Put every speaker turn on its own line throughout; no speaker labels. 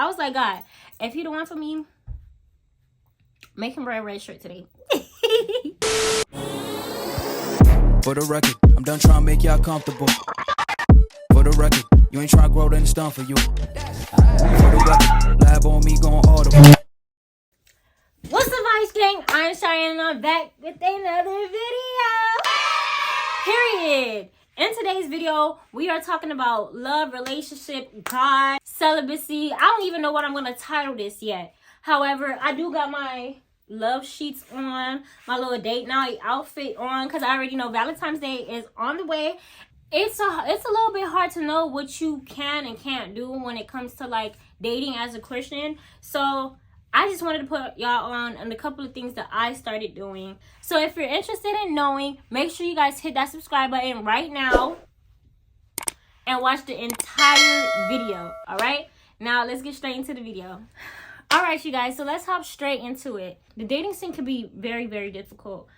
I was like, God, if he the one for me, make him wear a red shirt today.
For the record, I'm done trying to make y'all comfortable. For the record, you ain't trying to grow, then it's done for you. For the record, lab on me going audible.
What's up, Ice Gang? I'm Cheyenne and I'm back with another video. Period. In today's video, we are talking about love, relationship, God, celibacy. I don't even know what I'm going to title this yet. However, I do got my love sheets on, my little date night outfit on, because I already know Valentine's Day is on the way. It's a little bit hard to know what you can and can't do when it comes to like dating as a Christian. So I just wanted to put y'all on a couple of things that I started doing. So if you're interested in knowing, make sure you guys hit that subscribe button right now and watch the entire video. All right, now let's get straight into the video. All right, you guys, so let's hop straight into it. The dating scene can be very, very difficult,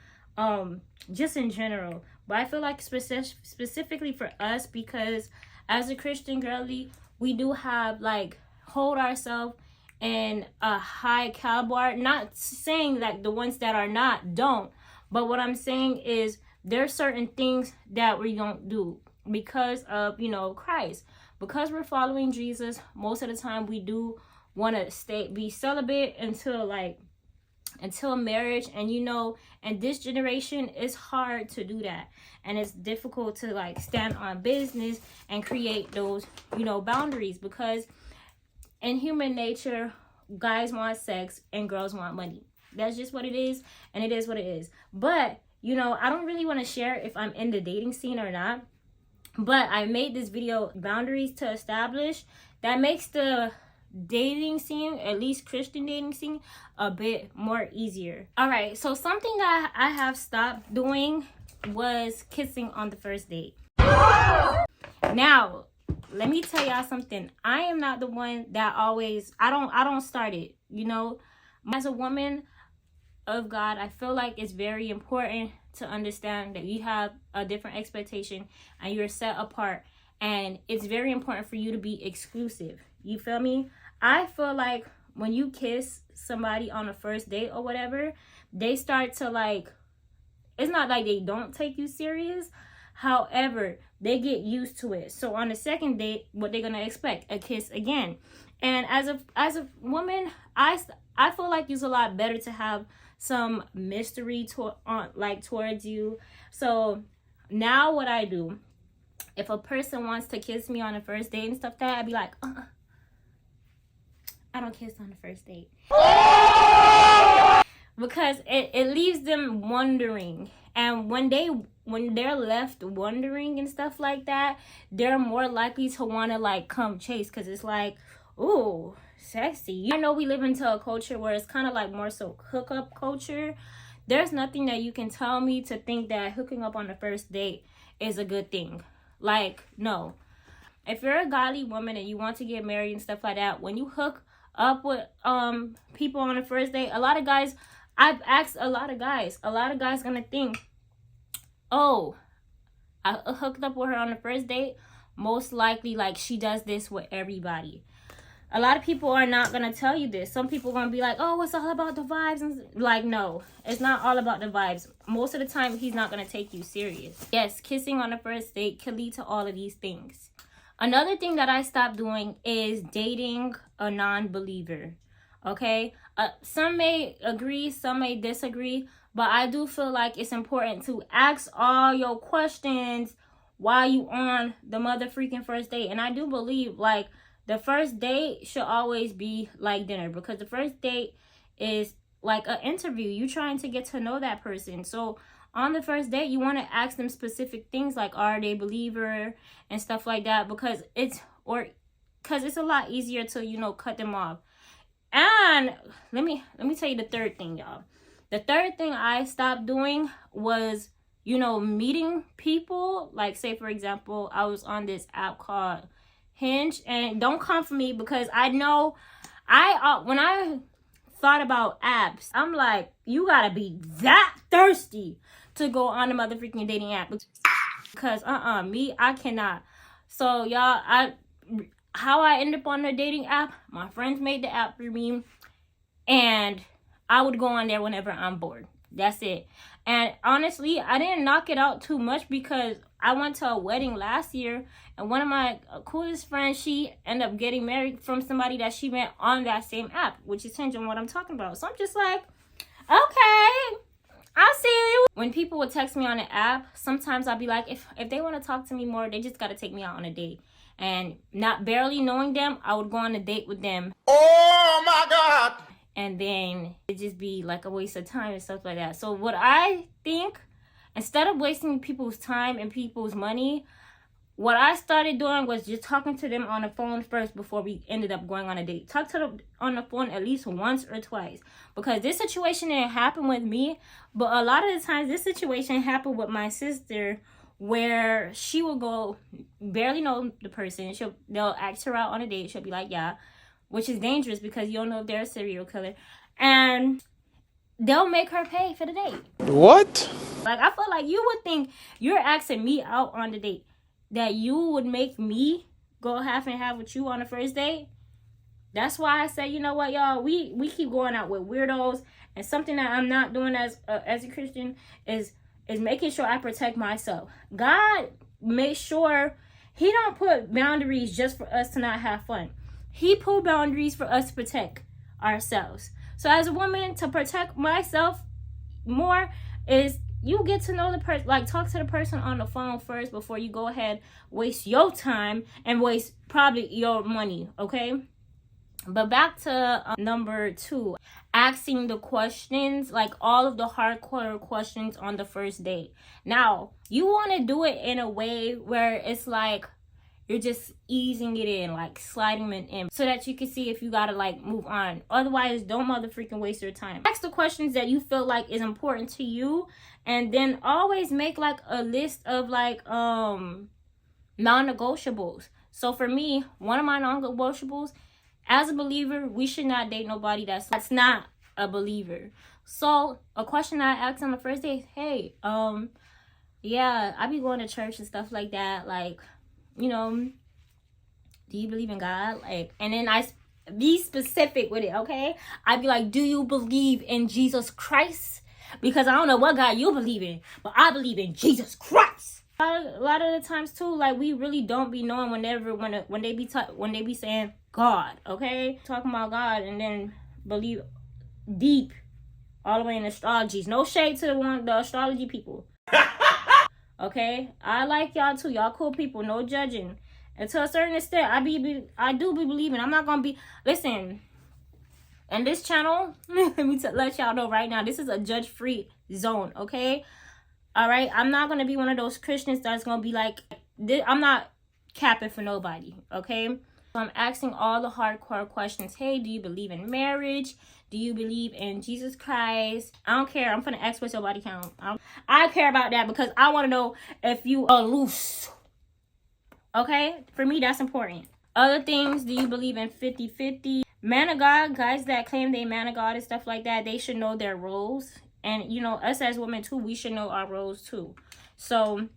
just in general. But I feel like specifically for us, because as a Christian girly, we do have like hold ourselves in a high caliber. Not saying that the ones that are not don't, but what I'm saying is there's certain things that we don't do because of, you know, Christ. Because we're following Jesus, most of the time we do want to be celibate until marriage. And you know, in this generation, it's hard to do that, and it's difficult to like stand on business and create those, you know, boundaries, because in human nature, guys want sex and girls want money. That's just what it is, and it is what it is. But you know, I don't really want to share if I'm in the dating scene or not, but I made this video, boundaries to establish, that makes the dating scene, at least Christian dating scene, a bit more easier. All right, so something that I have stopped doing was kissing on the first date. Now let me tell y'all something. I am not the one that always, I don't start it, you know. As a woman of God, I feel like it's very important to understand that you have a different expectation and you're set apart, and it's very important for you to be exclusive. You feel me? I feel like when you kiss somebody on a first date or whatever, they start to like, it's not like they don't take you serious. However, they get used to it. So on the second date, what they're gonna expect? A kiss again. And as a woman, I feel like it's a lot better to have some mystery towards you. So now what I do, if a person wants to kiss me on a first date and stuff like that, I'd be like, I don't kiss on the first date. Because it leaves them wondering. And when they're left wondering and stuff like that, they're more likely to want to like come chase, because it's like, ooh, sexy. I know we live into a culture where it's kind of like more so hookup culture. There's nothing that you can tell me to think that hooking up on the first date is a good thing. Like, no. If you're a godly woman and you want to get married and stuff like that, when you hook up with people on the first date, a lot of guys, I've asked a lot of guys gonna think, oh, I hooked up with her on the first date, most likely like she does this with everybody. A lot of people are not gonna tell you this. Some people are gonna be like, oh, it's all about the vibes. And like, no, it's not all about the vibes. Most of the time, he's not gonna take you serious. Yes, kissing on the first date can lead to all of these things. Another thing that I stopped doing is dating a non-believer. Okay, some may agree, some may disagree, but I do feel like it's important to ask all your questions while you on the mother freaking first date. And I do believe like the first date should always be like dinner, because the first date is like an interview. You trying to get to know that person. So on the first date, you want to ask them specific things like, are they a believer and stuff like that, because it's a lot easier to, you know, cut them off. And let me tell you the third thing, y'all. The third thing I stopped doing was, you know, meeting people. Like, say for example, I was on this app called Hinge, and don't come for me, because I know when I thought about apps, I'm like, you gotta be that thirsty to go on a motherfucking dating app, because me, I cannot. So y'all, how I end up on the dating app, my friends made the app for me, and I would go on there whenever I'm bored. That's it. And honestly, I didn't knock it out too much because I went to a wedding last year, and one of my coolest friends, she ended up getting married from somebody that she met on that same app, which is Hinge, on what I'm talking about. So I'm just like, okay, I see you. When people would text me on the app, sometimes I'll be like, if they want to talk to me more, they just got to take me out on a date. And not barely knowing them, I would go on a date with them.
Oh my God!
And then it just be like a waste of time and stuff like that. So what I think, instead of wasting people's time and people's money, what I started doing was just talking to them on the phone first before we ended up going on a date. Talk to them on the phone at least once or twice. Because this situation didn't happen with me, but a lot of the times this situation happened with my sister, where she will go, barely know the person. They'll ask her out on a date. She'll be like, yeah. Which is dangerous because you don't know if they're a serial killer. And they'll make her pay for the date.
What?
Like, I feel like you would think you're asking me out on the date, that you would make me go half and half with you on the first date. That's why I say, you know what, y'all, we keep going out with weirdos. And something that I'm not doing as a Christian is making sure I protect myself. God makes sure he don't put boundaries just for us to not have fun. He put boundaries for us to protect ourselves. So as a woman, to protect myself more is you get to know the person, like talk to the person on the phone first before you go ahead, waste your time and waste probably your money, okay? But back to number 2, asking the questions, like all of the hardcore questions on the first date. Now, you want to do it in a way where it's like you're just easing it in, like sliding it in, so that you can see if you gotta like move on. Otherwise, don't motherfucking waste your time. Ask the questions that you feel like is important to you, and then always make like a list of like non-negotiables. So for me, one of my non-negotiables, as a believer, we should not date nobody that's not a believer. So a question I asked on the first date, hey, yeah, I be going to church and stuff like that, like, you know, do you believe in God? Like, and then I be specific with it, okay? I'd be like, do you believe in Jesus Christ? Because I don't know what God you believe in, but I believe in Jesus Christ. A lot of the times too, like, we really don't be knowing when they be saying God, okay? Talking about God and then believe deep all the way in astrologies. No shade to the astrology people. Okay, I like y'all too. Y'all cool people, no judging. And to a certain extent, I do be believing. I'm not gonna be. Listen, and this channel, let me let y'all know right now, this is a judge-free zone. Okay, all right. I'm not gonna be one of those Christians that's gonna be like, I'm not capping for nobody. Okay, so I'm asking all the hardcore questions. Hey, do you believe in marriage? Do you believe in Jesus Christ? I don't care. I'm gonna ask what's your body count. I care about that because I want to know if you are loose. Okay? For me, that's important. Other things, do you believe in 50-50? Man of God, guys that claim they man of God and stuff like that, they should know their roles. And, you know, us as women too, we should know our roles too. So,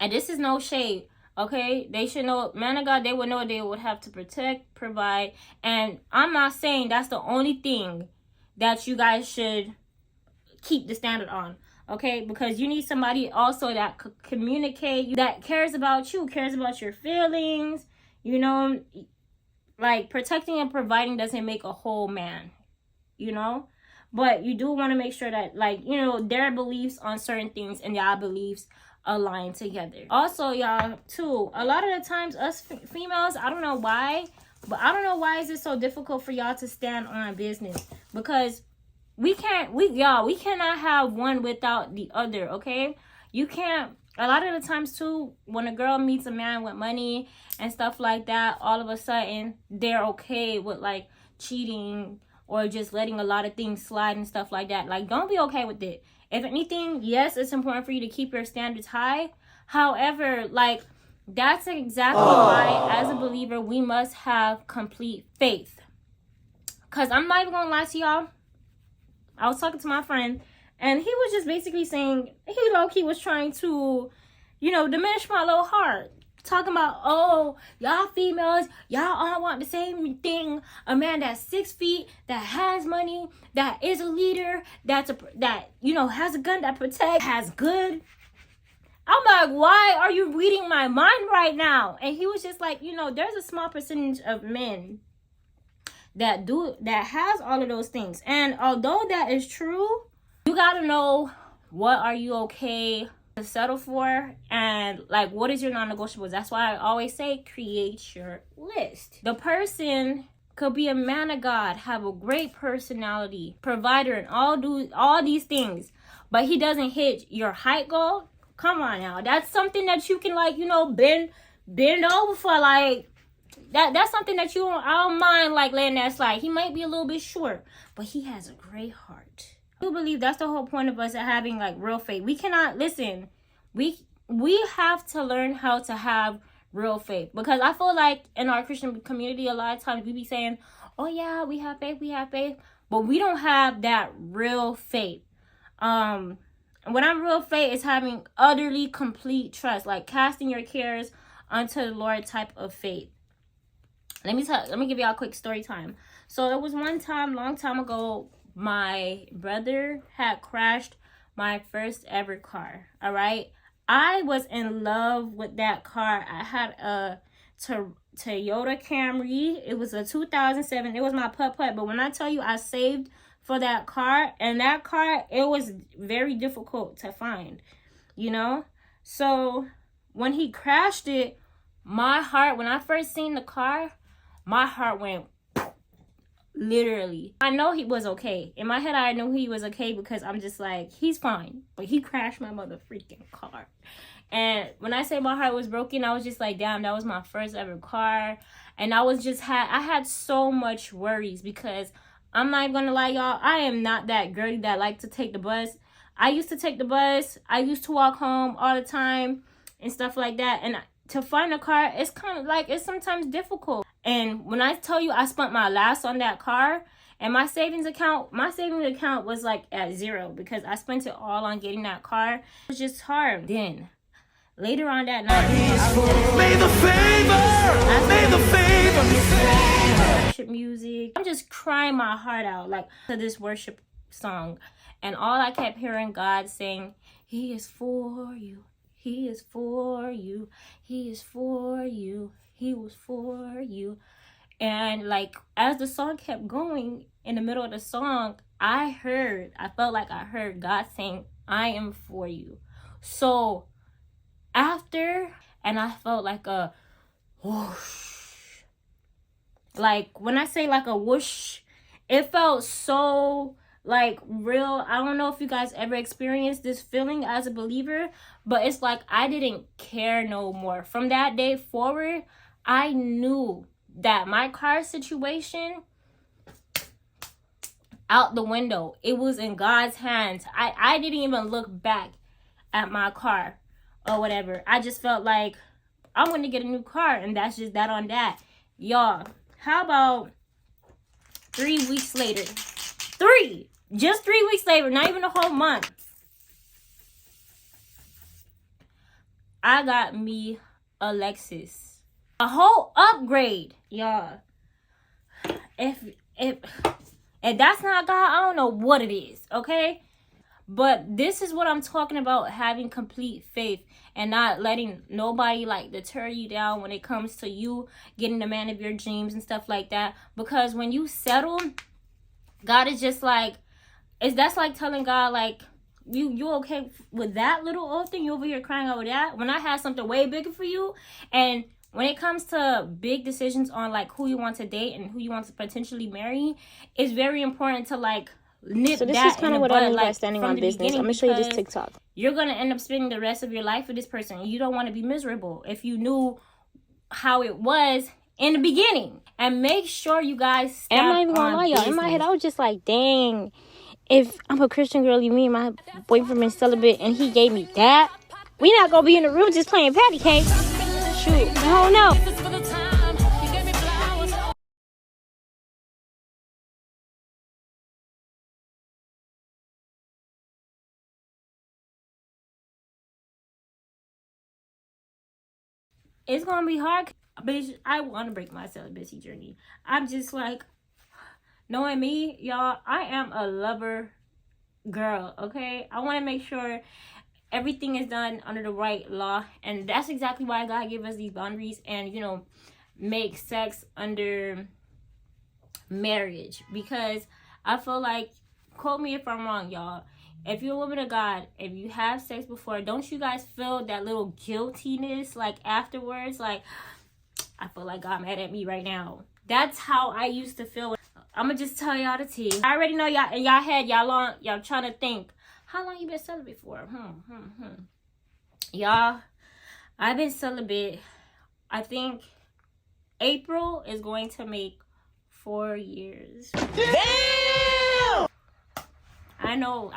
and this is no shade. Okay, they should know, man of God, they would know they would have to protect, provide. And I'm not saying that's the only thing that you guys should keep the standard on. Okay, because you need somebody also that could communicate, that cares about you, cares about your feelings. You know, like protecting and providing doesn't make a whole man, you know. But you do want to make sure that, like, you know, their beliefs on certain things and y'all beliefs align together. Also, y'all, too, a lot of the times us females, I don't know why, but I don't know why is it so difficult for y'all to stand on business, because we cannot have one without the other. Okay, you can't. A lot of the times too, when a girl meets a man with money and stuff like that, all of a sudden they're okay with like cheating or just letting a lot of things slide and stuff like that. Like, don't be okay with it. If anything, yes, it's important for you to keep your standards high. However, like, that's exactly why, as a believer, we must have complete faith. Because I'm not even going to lie to y'all. I was talking to my friend, and he was just basically saying, he low-key was trying to, you know, diminish my little heart. talking about, oh, y'all females, y'all all want the same thing. A man that's 6 feet, that has money, that is a leader, that has a gun that protects, has good. I'm like, why are you reading my mind right now? And he was just like, there's a small percentage of men that has all of those things. And although that is true, you gotta know, what are you okay to settle for, and like, what is your non-negotiables? That's why I always say, create your list. The person could be a man of God, have a great personality, provider, and all these things, but he doesn't hit your height goal. Come on now, that's something that you can, like, bend over for. Like, that's something that I don't mind, like, letting that slide. He might be a little bit short, but he has a great heart. I do believe that's the whole point of us having, like, real faith. We cannot, listen, we have to learn how to have real faith, because I feel like in our Christian community, a lot of times we be saying, oh yeah, we have faith, but we don't have that real faith. When I'm real faith, is having utterly complete trust, like casting your cares unto the Lord type of faith. Let me give y'all a quick story time. So it was one time, long time ago, my brother had crashed my first ever car. All right. I was in love with that car. I had a Toyota Camry. It was a 2007. It was my putt-putt. But when I tell you I saved for that car, and that car, it was very difficult to find, So when he crashed it, my heart, when I first seen the car, my heart went, literally. I know he was okay. In my head, I knew he was okay, because I'm just like, he's fine. But he crashed my mother freaking car. And when I say my heart was broken, I was just like, damn, that was my first ever car. And I had so much worries, because I'm not gonna lie, y'all, I am not that girly that like to take the bus. I used to take the bus. I used to walk home all the time and stuff like that. And to find a car, it's kind of like, it's sometimes difficult. And when I tell you I spent my last on that car, and my savings account was like at 0, because I spent it all on getting that car. It was just hard. Then later on that night, worship music. I'm just crying my heart out, like, to this worship song, and all I kept hearing God saying, He is for you. He is for you. He is for you. He was for you. And like, as the song kept going, in the middle of the song, I felt like I heard God saying, I am for you. So after, and I felt like a whoosh. Like, when I say like a whoosh, it felt so like real. I don't know if you guys ever experienced this feeling as a believer, but it's like I didn't care no more. From that day forward, I knew that my car situation, out the window, it was in God's hands. I didn't even look back at my car or whatever. I just felt like I'm going to get a new car, and that's just that on that. Y'all, how about 3 weeks later? Just 3 weeks later, not even a whole month, I got me a Lexus. A whole upgrade, y'all. If that's not God, I don't know what it is, okay? But this is what I'm talking about, having complete faith and not letting nobody like deter you down when it comes to you getting the man of your dreams and stuff like that. Because when you settle, God is just like, that's like telling God, like, you okay with that little old thing? You over here crying over that? When I have something way bigger for you. And when it comes to big decisions on like who you want to date and who you want to potentially marry, it's very important to like nip
so this
that
is kind of what I mean by standing on business. I'm gonna show you this TikTok.
You're gonna end up spending the rest of your life with this person. You don't want to be miserable if you knew how it was in the beginning. And make sure you guys stand
and I'm not even gonna lie, y'all. In my head, I was just like, dang, if I'm a Christian girl, you mean my boyfriend is celibate and he gave me that, we not gonna be in the room just playing patty cake. Shoot, no, no.
it's gonna be hard. Bitch, I want to break my celibacy journey. I'm just like, knowing me, y'all, I am a lover girl, okay? I want to make sure everything is done under the right law, and that's exactly why God gave us these boundaries and, you know, make sex under marriage. Because I feel like, quote me if I'm wrong, y'all, if you're a woman of God, if you have sex before, don't you guys feel that little guiltiness like afterwards? Like, I feel like God mad at me right now. That's how I used to feel. I'm gonna just tell y'all the tea. I already know y'all in y'all head, y'all trying to think, how long you been celibate for? Y'all, I've been celibate, I think April is going to make 4 years.
Damn!
I know.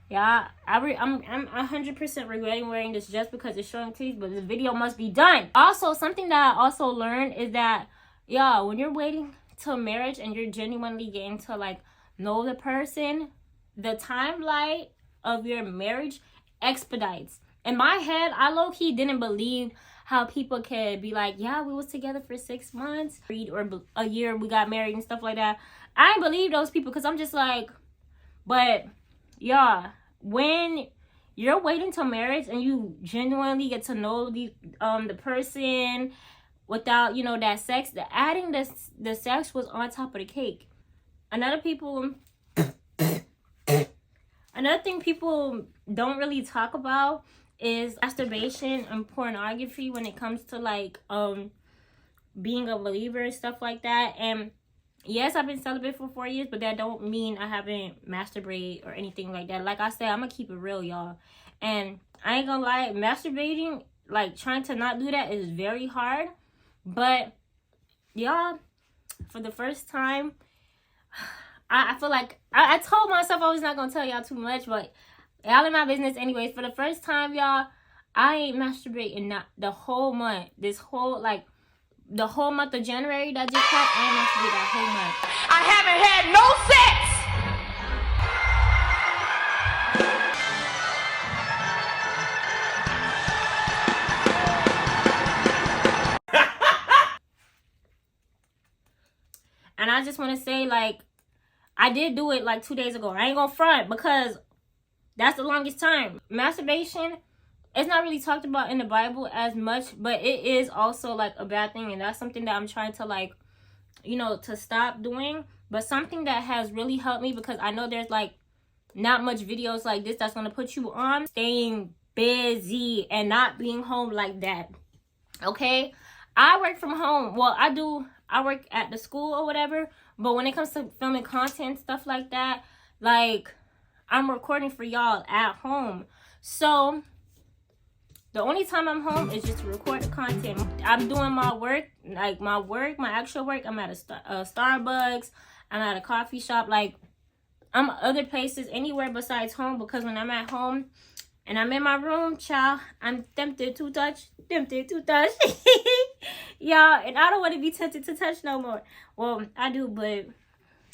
Yeah, I'm 100% regretting wearing this just because it's showing teeth, but this video must be done. Also, something that I also learned is that, yeah, when you're waiting till marriage and you're genuinely getting to like know the person, the timeline of your marriage expedites. In my head, I low-key didn't believe how people could be like, yeah, we was together for 6 months or a year, we got married and stuff like that. I didn't believe those people because I'm just like, but yeah, when you're waiting till marriage and you genuinely get to know the person without, you know, that sex, adding the sex was on top of the cake. Another thing people don't really talk about is masturbation and pornography when it comes to like being a believer and stuff like that. And yes, I've been celibate for 4 years, but that don't mean I haven't masturbated or anything like that. Like I said, I'm gonna keep it real, y'all. And I ain't gonna lie, masturbating, like trying to not do that is very hard. But y'all, for the first time, I feel like I told myself I was not gonna tell y'all too much, but y'all in my business anyways. For the first time, y'all, I ain't masturbating not the whole month. The whole month of January that just passed, I ain't masturbated that whole month.
I haven't had no sex!
And I just want to say, like, I did do it like 2 days ago. I ain't gonna front because that's the longest time. Masturbation, it's not really talked about in the Bible as much, but it is also like a bad thing. And that's something that I'm trying to like, you know, to stop doing. But something that has really helped me, because I know there's like not much videos like this that's gonna put you on staying busy and not being home like that. Okay, I work from home. Well, I work at the school or whatever, but when it comes to filming content, stuff like that, like, I'm recording for y'all at home. So the only time I'm home is just to record the content. I'm doing my work, my actual work. I'm at a Starbucks. I'm at a coffee shop. Like, I'm other places, anywhere besides home, because when I'm at home and I'm in my room, child, I'm tempted to touch. Y'all, and I don't want to be tempted to touch no more. Well, I do, but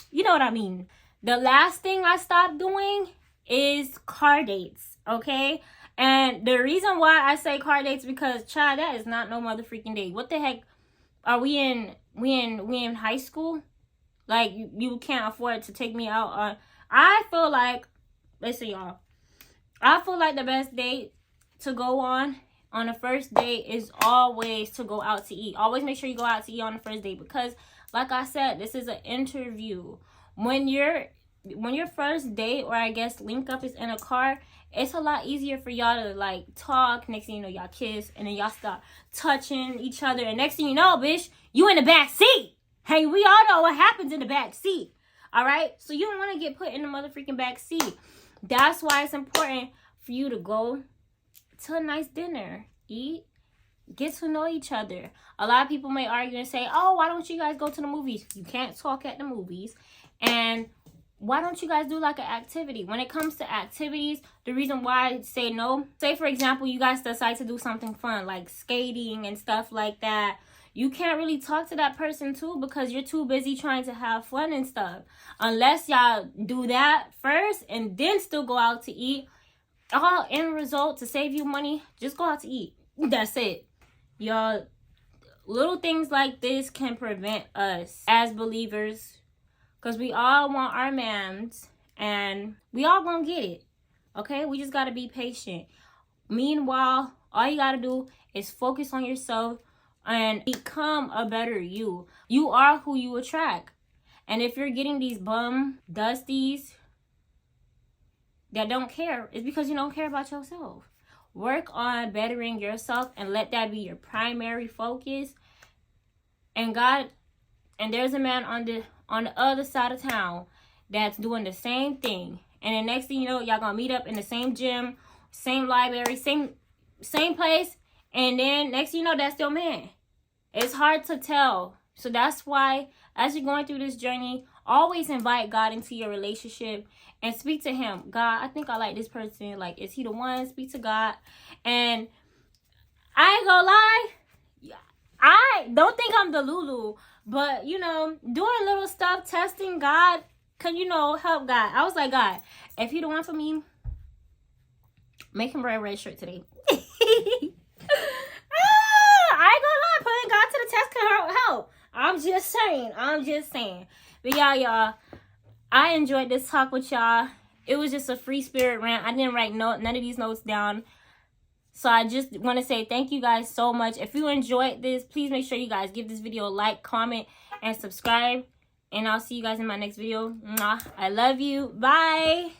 you know what I mean. The last thing I stopped doing is car dates, okay? And the reason why I say car dates, because child, that is not no motherfucking date. What the heck? Are we in high school? Like, you can't afford to take me out on. I feel like, listen, y'all, I feel like the best date to go on a first date is always to go out to eat. Always make sure you go out to eat on the first date, because like I said, this is an interview. When your first date, or I guess link up, is in a car, it's a lot easier for y'all to like talk. Next thing you know, y'all kiss, and then y'all start touching each other, and next thing you know, bitch, you in the back seat. Hey, we all know what happens in the back seat. All right, so you don't want to get put in the motherfucking back seat. That's why it's important for you to go to a nice dinner, eat, get to know each other. A lot of people may argue and say, oh, why don't you guys go to the movies? You can't talk at the movies. And why don't you guys do like an activity? When it comes to activities, the reason why I say no, say for example, you guys decide to do something fun like skating and stuff like that. You can't really talk to that person too, because you're too busy trying to have fun and stuff. Unless y'all do that first and then still go out to eat. All end result, to save you money, just go out to eat. That's it. Y'all, little things like this can prevent us as believers, because we all want our mans and we all gonna get it. Okay, we just gotta be patient. Meanwhile, all you gotta do is focus on yourself and become a better you. You are who you attract. And if you're getting these bum dusties that don't care, it's because you don't care about yourself. Work on bettering yourself and let that be your primary focus. And God, and there's a man on the other side of town that's doing the same thing. And the next thing you know, y'all gonna meet up in the same gym, same library, same place. And then next thing you know, that's your man. It's hard to tell. So that's why, as you're going through this journey, always invite God into your relationship and speak to him. God, I think I like this person. Like, is he the one? Speak to God. And I ain't gonna lie, I don't think I'm the Lulu, but, you know, doing little stuff, testing God, can, you know, help God. I was like, God, if he the one for me, make him wear a red shirt today. I ain't gonna lie, putting God to the test can help. I'm just saying. But y'all, I enjoyed this talk with y'all. It was just a free spirit rant. I didn't write none of these notes down. So I just want to say thank you guys so much. If you enjoyed this, please make sure you guys give this video a like, comment, and subscribe. And I'll see you guys in my next video. Mwah. I love you. Bye.